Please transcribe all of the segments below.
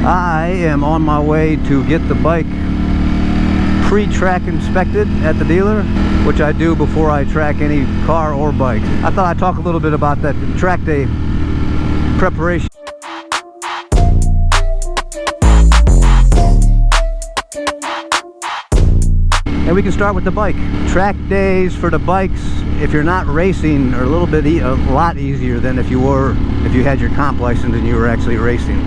I am on my way to get the bike pre-track inspected at the dealer, which I do before I track any car or bike. I thought I'd talk a little bit about that track day preparation. And we can start with the bike. Track days for the bikes, if you're not racing, are a little bit a lot easier than if you had your comp license and you were actually racing.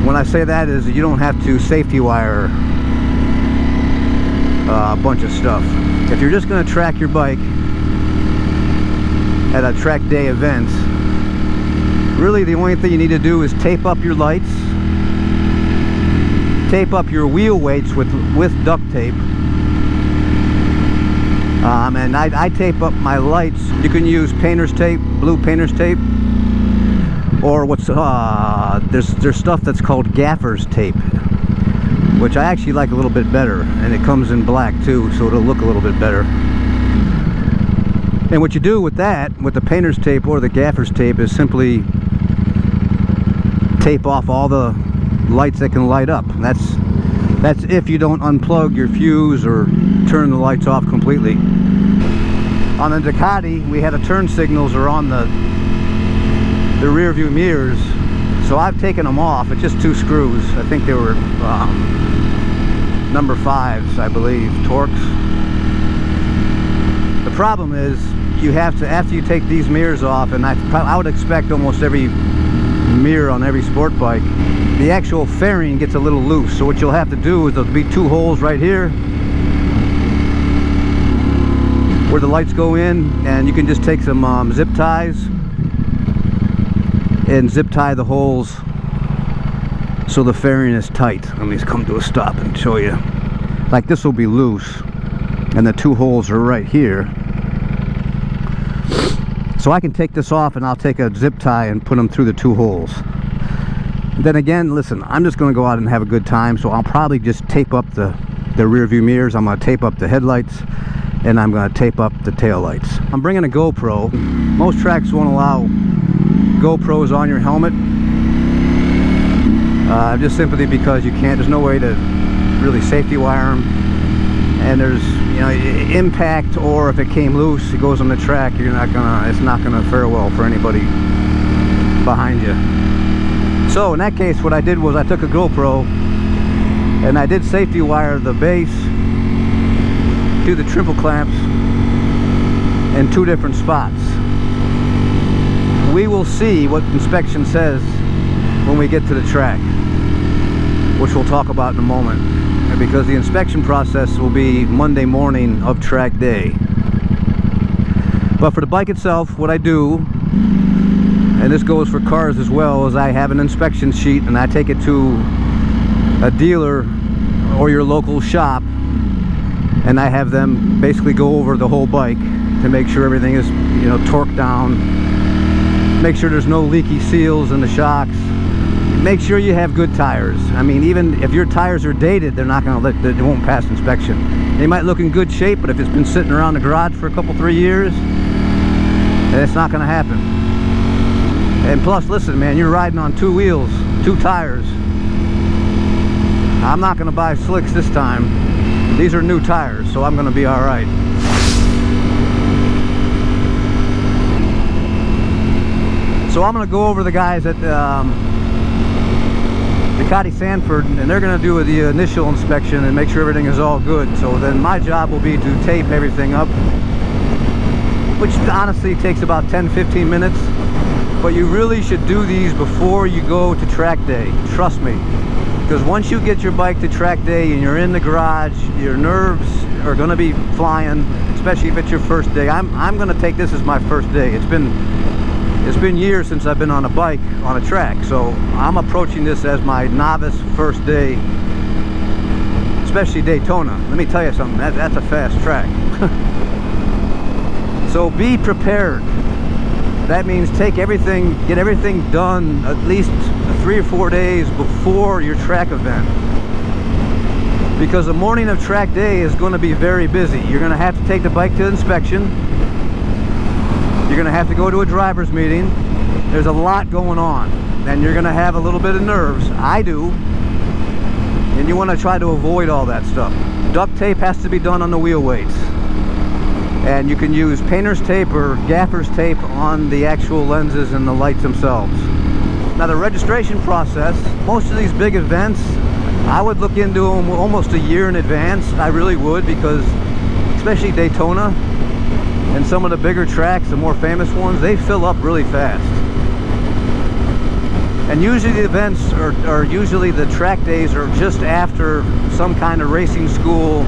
When I say that is you don't have to safety wire a bunch of stuff. If you're just going to track your bike at a track day event, really the only thing you need to do is tape up your lights, tape up your wheel weights with duct tape. And I tape up my lights. You can use painter's tape, blue painter's tape, or what's there's stuff that's called gaffer's tape, which I actually like a little bit better, and it comes in black too, so it'll look a little bit better. And what you do with that, with the painter's tape or the gaffer's tape, is simply tape off all the lights that can light up. And that's if you don't unplug your fuse or turn the lights off completely. On the Ducati, we had a turn signals are on the rear view mirrors, so I've taken them off. It's just 2 screws. I think they were number 5s, I believe, Torx. The problem is you have to, after you take these mirrors off, and I would expect almost every mirror on every sport bike, the actual fairing gets a little loose. So what you'll have to do is there'll be 2 holes right here where the lights go in, and you can just take some zip ties and zip tie the holes so the fairing is tight. Let me just come to a stop and show you. Like this will be loose, and the 2 holes are right here. So I can take this off, and I'll take a zip tie and put them through the 2 holes. Then again, listen, I'm just going to go out and have a good time, so I'll probably just tape up the rear view mirrors. I'm going to tape up the headlights, and I'm going to tape up the tail lights. I'm bringing a GoPro. Most tracks won't allow GoPros on your helmet, just simply because you can't. There's no way to really safety wire them, and there's, you know, impact, or if it came loose, it goes on the track, it's not gonna fare well for anybody behind you. So in that case, what I did was I took a GoPro and I did safety wire the base to the triple clamps in 2 different spots. We will see what inspection says when we get to the track, which we'll talk about in a moment, because the inspection process will be Monday morning of track day. But for the bike itself, what I do, and this goes for cars as well, is I have an inspection sheet, and I take it to a dealer or your local shop, and I have them basically go over the whole bike to make sure everything is, you know, torqued down, make sure there's no leaky seals in the shocks, make sure you have good tires. I mean, even if your tires are dated, they're not going to it won't pass inspection. They might look in good shape, but if it's been sitting around the garage for a couple, 3 years, it's not going to happen. And plus, listen, man, you're riding on 2 wheels, 2 tires. I'm not going to buy slicks this time. These are new tires, so I'm going to be all right. So I'm going to go over the guys at Ducati Sanford, and they're going to do the initial inspection and make sure everything is all good. So then my job will be to tape everything up, which honestly takes about 10-15 minutes. But you really should do these before you go to track day. Trust me. Because once you get your bike to track day and you're in the garage, your nerves are going to be flying, especially if it's your first day. I'm going to take this as my first day. It's been years since I've been on a bike on a track, so I'm approaching this as my novice first day, especially Daytona. Let me tell you something, that's a fast track. So be prepared. That means get everything done at least 3 or 4 days before your track event, because the morning of track day is going to be very busy. You're going to have to take the bike to inspection. You're going to have to go to a driver's meeting. There's a lot going on, and you're gonna have a little bit of nerves. I do. And you want to try to avoid all that stuff. Duct tape has to be done on the wheel weights. And you can use painter's tape or gaffer's tape on the actual lenses and the lights themselves. Now the registration process, most of these big events, I would look into them almost a year in advance. I really would, because especially Daytona and some of the bigger tracks, the more famous ones, they fill up really fast. And usually the events are usually the track days are just after some kind of racing school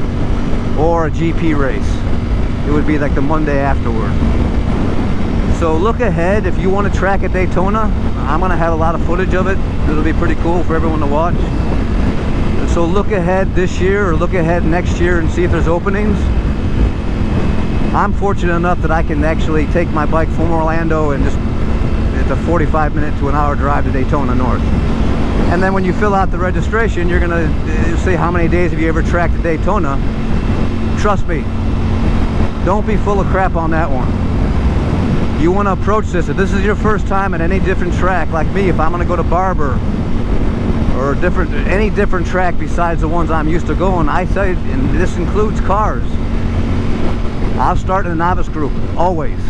or a GP race. It would be like the Monday afterward. So look ahead. If you want to track at Daytona, I'm going to have a lot of footage of it. It'll be pretty cool for everyone to watch. So look ahead this year or look ahead next year and see if there's openings. I'm fortunate enough that I can actually take my bike from Orlando and just, it's a 45-minute to an hour drive to Daytona North. And then when you fill out the registration, you're going to say how many days have you ever tracked at Daytona. Trust me, don't be full of crap on that one. You want to approach this. If this is your first time at any different track, like me, if I'm going to go to Barber or any different track besides the ones I'm used to going, I say, and this includes cars, I'll start in the novice group, always.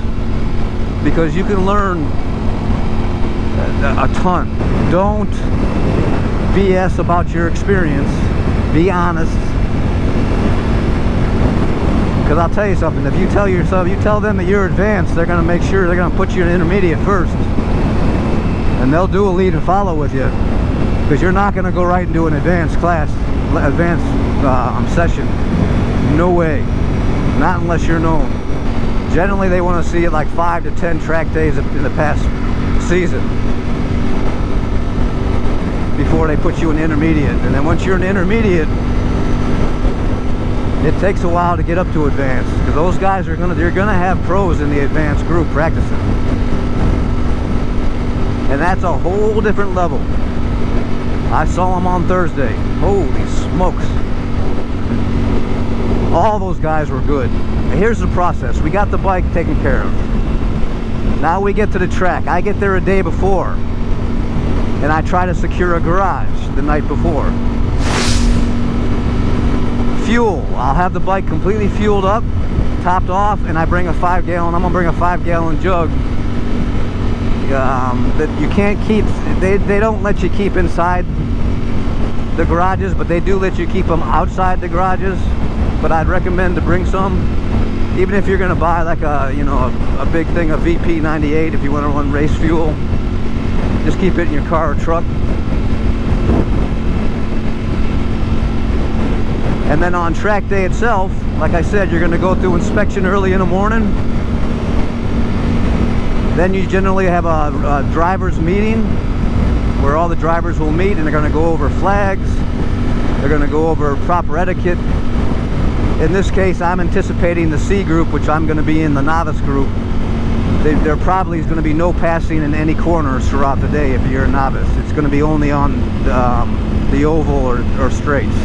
Because you can learn a ton. Don't BS about your experience. Be honest. Because I'll tell you something, if you tell yourself, you tell them that you're advanced, they're going to make sure they're going to put you in intermediate first. And they'll do a lead and follow with you. Because you're not going to go right and do an advanced class, session. No way. Not unless you're known. Generally, they want to see it like 5 to 10 track days in the past season before they put you in intermediate. And then once you're in intermediate, it takes a while to get up to advanced, because those guys they're gonna have pros in the advanced group practicing, and that's a whole different level. I saw them on Thursday. Holy smokes! All those guys were good. And here's the process: we got the bike taken care of. Now we get to the track. I get there a day before, and I try to secure a garage the night before. Fuel. I'll have the bike completely fueled up, topped off, and I bring a 5-gallon. I'm gonna bring a 5-gallon jug that you can't keep. They don't let you keep inside the garages, but they do let you keep them outside the garages. But I'd recommend to bring some, even if you're gonna buy like a big thing of VP98. If you want to run race fuel, just keep it in your car or truck. And then on track day itself, like I said, you're going to go through inspection early in the morning. Then you generally have a driver's meeting where all the drivers will meet, and they're going to go over flags. They're going to go over proper etiquette. In this case, I'm anticipating the C group, which I'm going to be in the novice group. There probably is going to be no passing in any corners throughout the day if you're a novice. It's going to be only on the oval or straights.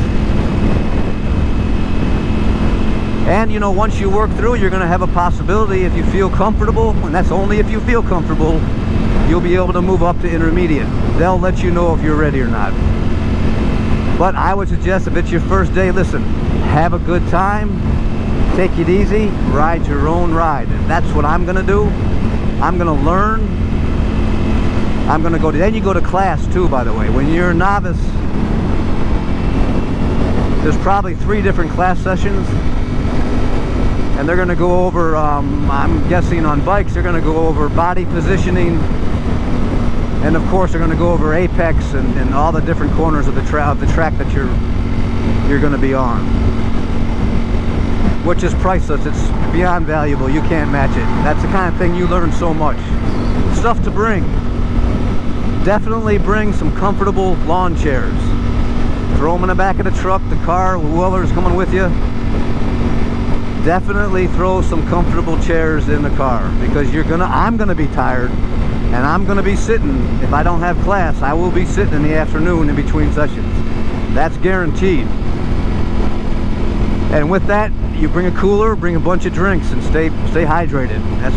And once you work through, you're going to have a possibility, if you feel comfortable, and that's only if you feel comfortable, you'll be able to move up to intermediate. They'll let you know if you're ready or not. But I would suggest, if it's your first day, listen, have a good time, take it easy, ride your own ride. And that's what I'm going to do. I'm going to learn. I'm going to go to, then you go to class too, by the way. When you're a novice, there's probably 3 different class sessions. And they're going to go over, I'm guessing on bikes, they're going to go over body positioning. And of course, they're going to go over apex and all the different corners of the track that you're going to be on. Which is priceless. It's beyond valuable. You can't match it. That's the kind of thing you learn so much. Stuff to bring. Definitely bring some comfortable lawn chairs. Throw them in the back of the truck, the car, whoever's coming with you. Definitely throw some comfortable chairs in the car, because I'm gonna be tired, and I'm gonna be sitting. If I don't have class, I will be sitting in the afternoon in between sessions. That's guaranteed. And with that, you bring a cooler, bring a bunch of drinks, and stay hydrated. That's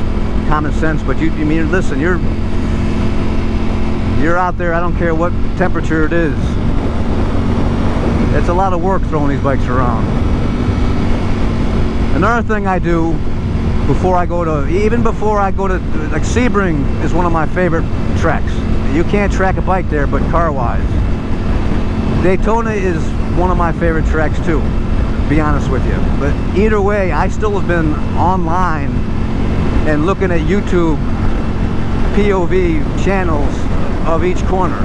common sense. But listen, You're out there, I don't care what temperature it is. It's a lot of work throwing these bikes around. Another thing I do before I go to, like Sebring is one of my favorite tracks. You can't track a bike there, but car-wise. Daytona is one of my favorite tracks too, to be honest with you. But either way, I still have been online and looking at YouTube POV channels of each corner,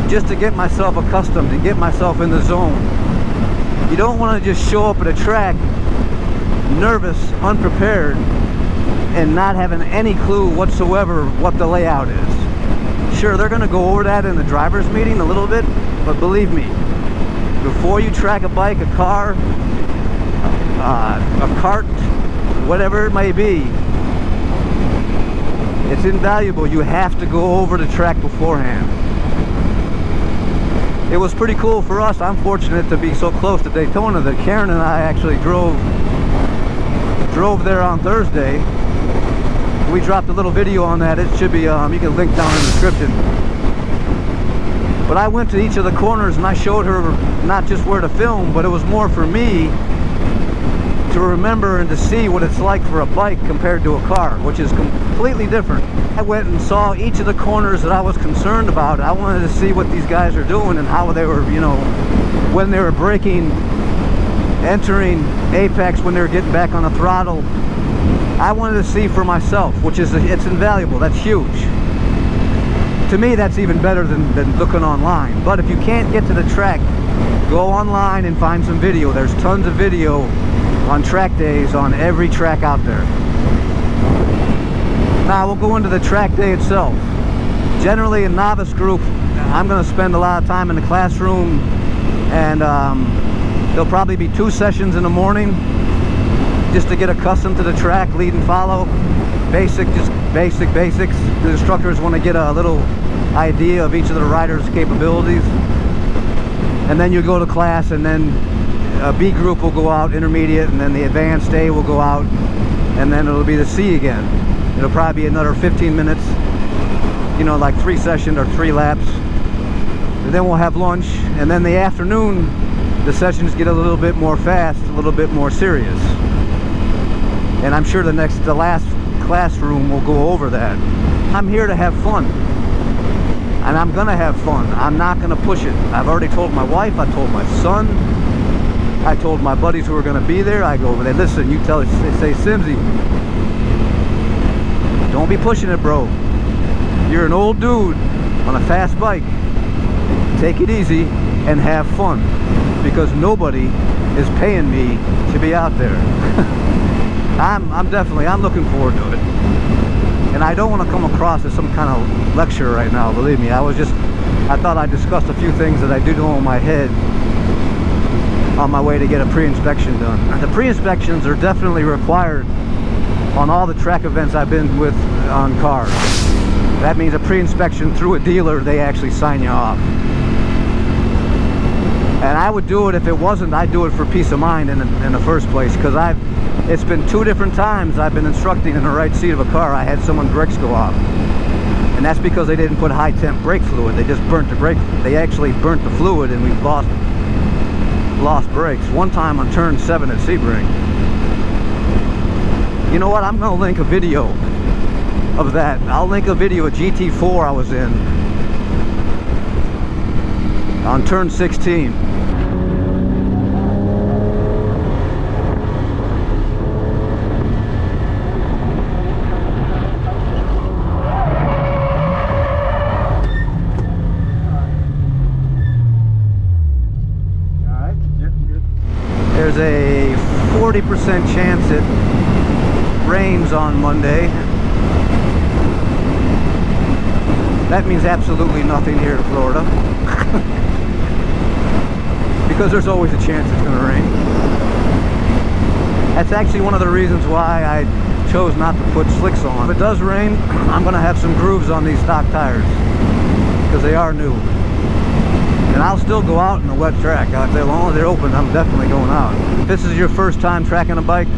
just to get myself accustomed, to get myself in the zone. You don't want to just show up at a track nervous, unprepared, and not having any clue whatsoever what the layout is. Sure, they're going to go over that in the driver's meeting a little bit, but believe me, before you track a bike, a car, a cart, whatever it may be, it's invaluable. You have to go over the track beforehand. It was pretty cool for us. I'm fortunate to be so close to Daytona that Karen and I actually drove there on Thursday. We dropped a little video on that. It should be, you can link down in the description. But I went to each of the corners and I showed her not just where to film, but it was more for me to remember and to see what it's like for a bike compared to a car, which is completely different. I went and saw each of the corners that I was concerned about. I wanted to see what these guys are doing and how they were, you know, when they were braking, entering apex, when they were getting back on the throttle. I wanted to see for myself, which is, it's invaluable. That's huge. To me, that's even better than looking online. But if you can't get to the track, go online and find some video. There's tons of video on track days on every track out there. Now we'll go into the track day itself. Generally, a novice group, I'm going to spend a lot of time in the classroom, and there'll probably be 2 sessions in the morning just to get accustomed to the track, lead and follow. Just basics. The instructors want to get a little idea of each of the riders' capabilities. And then you go to class, and then a B group will go out, intermediate, and then the advanced A will go out, and then it'll be the C again. It'll probably be another 15 minutes, you know, like 3 sessions or 3 laps. And then we'll have lunch, and then the afternoon, the sessions get a little bit more fast, a little bit more serious. And I'm sure the last classroom will go over that. I'm here to have fun, and I'm gonna have fun. I'm not gonna push it. I've already told my wife, I told my son, I told my buddies who are going to be there. I go over there, listen, you tell, say, Simsy, don't be pushing it, bro. You're an old dude on a fast bike. Take it easy and have fun, because nobody is paying me to be out there. I'm looking forward to it. And I don't want to come across as some kind of lecture right now, believe me. I thought I discussed a few things that I do know in my head on my way to get a pre-inspection done. The pre-inspections are definitely required on all the track events I've been with on cars. That means a pre-inspection through a dealer. They actually sign you off. And I would do it if it wasn't. I'd do it for peace of mind in the first place, because it's been 2 different times I've been instructing in the right seat of a car. I had someone's brakes go off, and that's because they didn't put high temp brake fluid. They just burnt the brake. They actually burnt the fluid, and we lost brakes. One time on turn 7 at Sebring. You know what? I'm going to link a video of that. I'll link a video of GT4 I was in on turn 16. There's a 40% chance it rains on Monday. That means absolutely nothing here in Florida. Because there's always a chance it's going to rain. That's actually one of the reasons why I chose not to put slicks on. If it does rain, I'm going to have some grooves on these stock tires, because they are new. And I'll still go out in the wet track. As long as they're open, I'm definitely going out. If this is your first time tracking a bike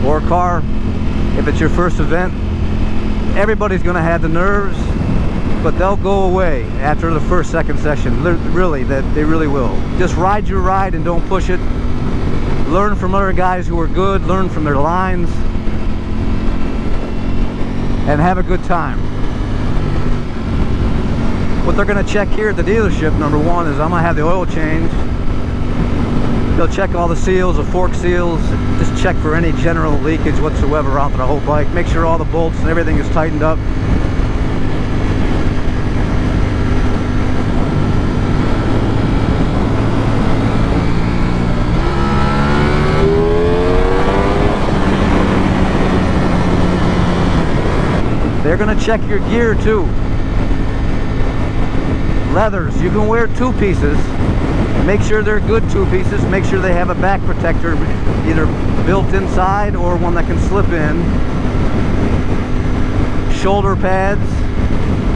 or a car, if it's your first event, everybody's going to have the nerves. but they'll go away after the first, second session. Really, they really will. Just ride your ride and don't push it. Learn from other guys who are good, learn from their lines, and have a good time. What they're going to check here at the dealership, number one, is I'm going to have the oil change. They'll check all the seals, the fork seals, just check for any general leakage whatsoever out the whole bike. Make sure all the bolts and everything is tightened up. They're going to check your gear too. Leathers, you can wear two pieces. Make sure they're good two pieces. Make sure they have a back protector either built inside or one that can slip in. Shoulder pads,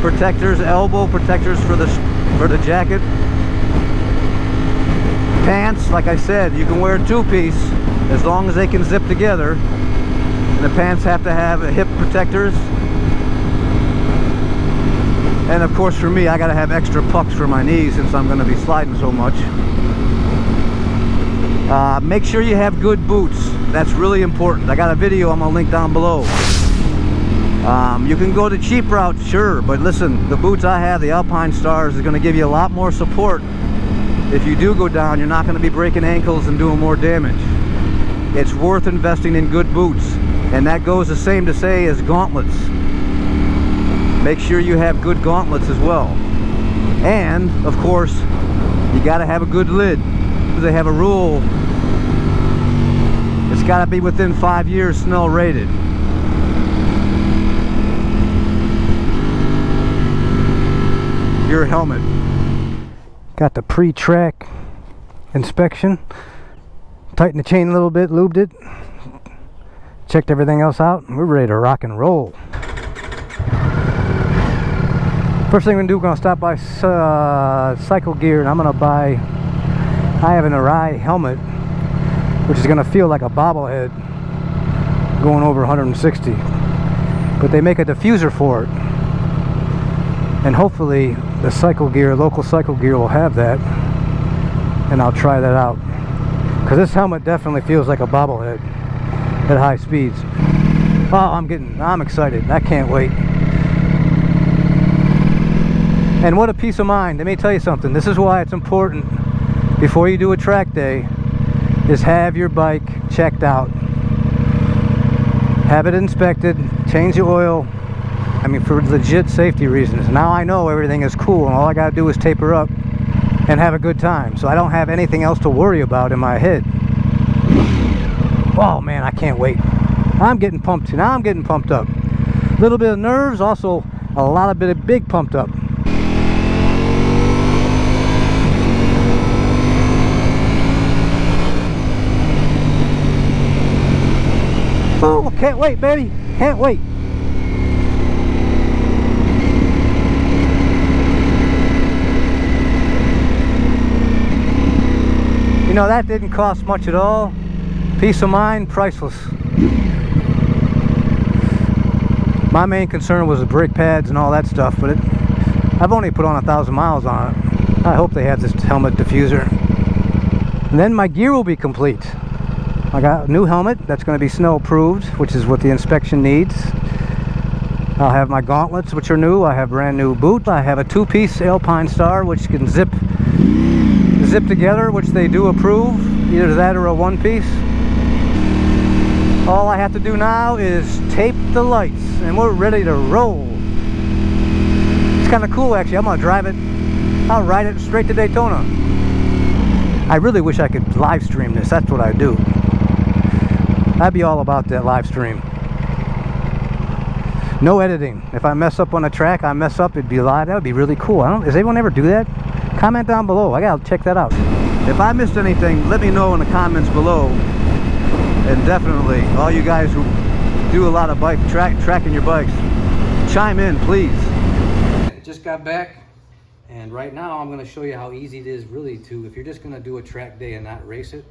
protectors, elbow protectors for the jacket. Pants, like I said, you can wear two-piece as long as they can zip together. And the pants have to have hip protectors. And of course for me, I gotta have extra pucks for my knees since I'm gonna be sliding so much. Make sure you have good boots. That's really important. I got a video I'm gonna link down below. You can go the cheap route, sure, but listen, the boots I have, the Alpine Stars, is gonna give you a lot more support. If you do go down, you're not gonna be breaking ankles and doing more damage. It's worth investing in good boots. And that goes the same to say as gauntlets. Make sure you have good gauntlets as well. And, of course, you got to have a good lid. They have a rule. It's got to be within 5 years Snell rated. Your helmet. Got the pre-track inspection. Tightened the chain a little bit, lubed it. Checked everything else out, and we're ready to rock and roll. First thing we're going to do, we're going to stop by Cycle Gear, and I'm going to buy, I have an Arai helmet, which is going to feel like a bobblehead going over 160. But they make a diffuser for it. And hopefully the Cycle Gear, local Cycle Gear will have that. And I'll try that out. Because this helmet definitely feels like a bobblehead at high speeds. Oh, I'm excited. I can't wait. And what a peace of mind. Let me tell you something. This is why it's important before you do a track day is have your bike checked out. Have it inspected, change the oil. I mean, for legit safety reasons. Now I know everything is cool and all I gotta do is taper up and have a good time. So I don't have anything else to worry about in my head. Oh man, I can't wait. I'm getting pumped. Now I'm getting pumped up. A little bit of nerves, also a lot of big pumped up. Oh, can't wait, baby. Can't wait. You know, that didn't cost much at all. Peace of mind, priceless. My main concern was the brake pads and all that stuff, but I've only put on 1,000 miles on it. I hope they have this helmet diffuser. And then my gear will be complete. I got a new helmet that's going to be snow approved, which is what the inspection needs. I'll have my gauntlets, which are new. I have brand new boot. I have a two-piece Alpine Star, which can zip together, which they do approve. Either that or a one-piece. All I have to do now is tape the lights, and we're ready to roll. It's kind of cool, actually. I'm going to drive it. I'll ride it straight to Daytona. I really wish I could live stream this. That's what I do. I'd be all about that live stream. No editing. If I mess up on a track, I mess up, it'd be live. That would be really cool. Does anyone ever do that? Comment down below. I gotta check that out. If I missed anything, let me know in the comments below. And definitely, all you guys who do a lot of tracking your bikes, chime in, please. Just got back, and right now I'm going to show you how easy it is really to, if you're just going to do a track day and not race it,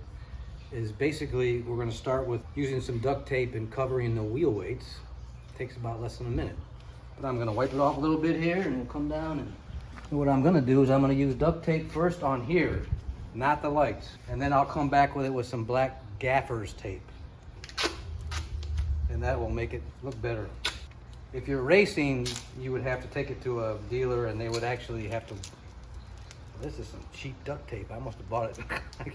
is basically we're going to start with using some duct tape and covering the wheel weights. It takes about less than a minute. But I'm gonna wipe it off a little bit here and we'll come down and what I'm gonna do is I'm gonna use duct tape first on here, not the lights. And then I'll come back with it with some black gaffer's tape. And that will make it look better. If you're racing, you would have to take it to a dealer and they would actually have to, this is some cheap duct tape. I must have bought it.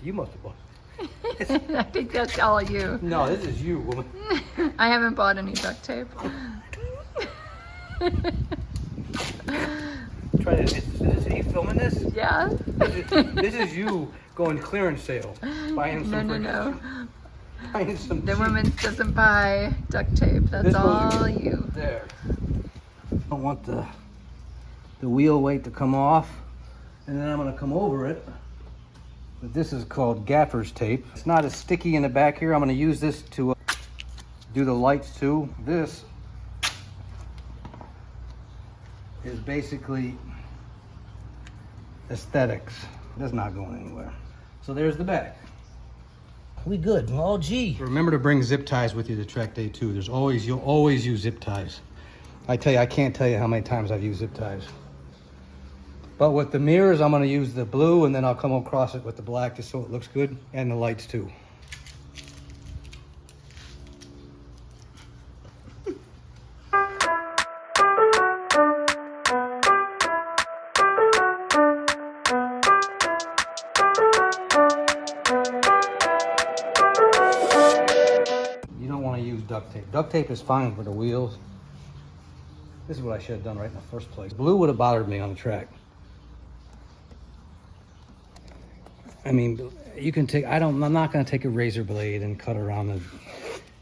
You must have bought it. I think that's all you. No, this is you, woman. I haven't bought any duct tape. Try this. Is he filming this? Yeah. This is you going clearance sale, buying some. No. Buying some. The cheap. woman doesn't buy duct tape. That's This all goes you. There. I don't want the wheel weight to come off, and then I'm going to come over it. But this is called gaffer's tape. It's not as sticky in the back here. I'm going to use this to do the lights too. This is basically aesthetics. That's not going anywhere. So there's the back. We good. Oh, gee. Remember to bring zip ties with you to track day 2. You'll always use zip ties. I tell you, I can't tell you how many times I've used zip ties. But with the mirrors, I'm going to use the blue and then I'll come across it with the black just so it looks good, and the lights too. Duct tape. Duct tape is fine for the wheels. This is what I should have done right in the first place. Blue would have bothered me on the track. I mean, you can take, I'm not going to take a razor blade and cut around it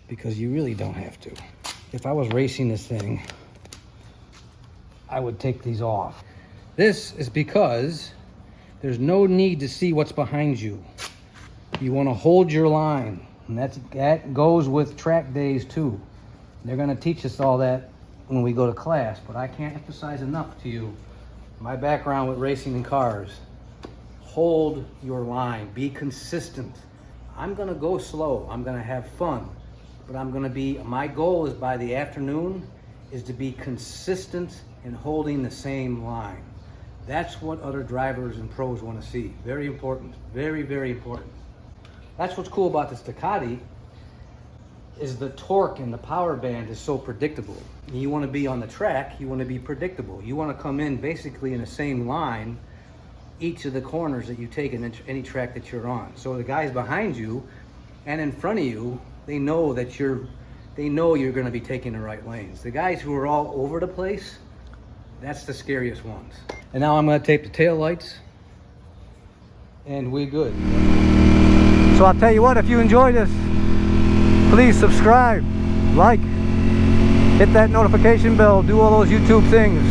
because you really don't have to. If I was racing this thing, I would take these off. This is because there's no need to see what's behind you. You want to hold your line. And that goes with track days too. They're going to teach us all that when we go to class, but I can't emphasize enough to you my background with racing in cars. Hold your line, be consistent. I'm going to go slow, I'm going to have fun, but my goal is by the afternoon is to be consistent in holding the same line. That's what other drivers and pros want to see. Very important, very, very important. That's what's cool about this Ducati, is the torque and the power band is so predictable. You want to be on the track, you want to be predictable. You want to come in basically in the same line each of the corners that you take in any track that you're on. So the guys behind you and in front of you, they know you're going to be taking the right lanes. The guys who are all over the place, that's the scariest ones. And now I'm going to tape the tail lights and we're good. So I'll tell you what, if you enjoy this, please subscribe, like, hit that notification bell, do all those YouTube things.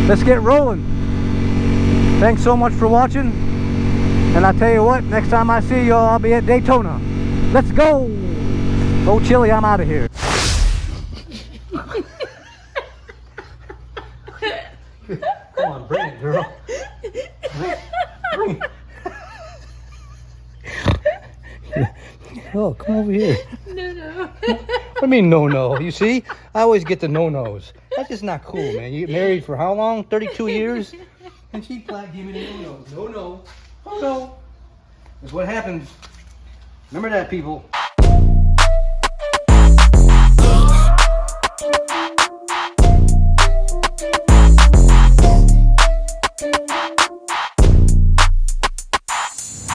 Let's get rolling. Thanks so much for watching. And I'll tell you what, next time I see y'all, I'll be at Daytona. Let's go. Oh, Chili, I'm out of here. Come on, bring it, girl. Bring it. Oh, come over here. No. What do you mean, no? You see? I always get the no-nos. That's just not cool, man. You get married for how long? 32 years? And she flat gave me the no-nos. No. Oh, no. That's what happens. Remember that, people.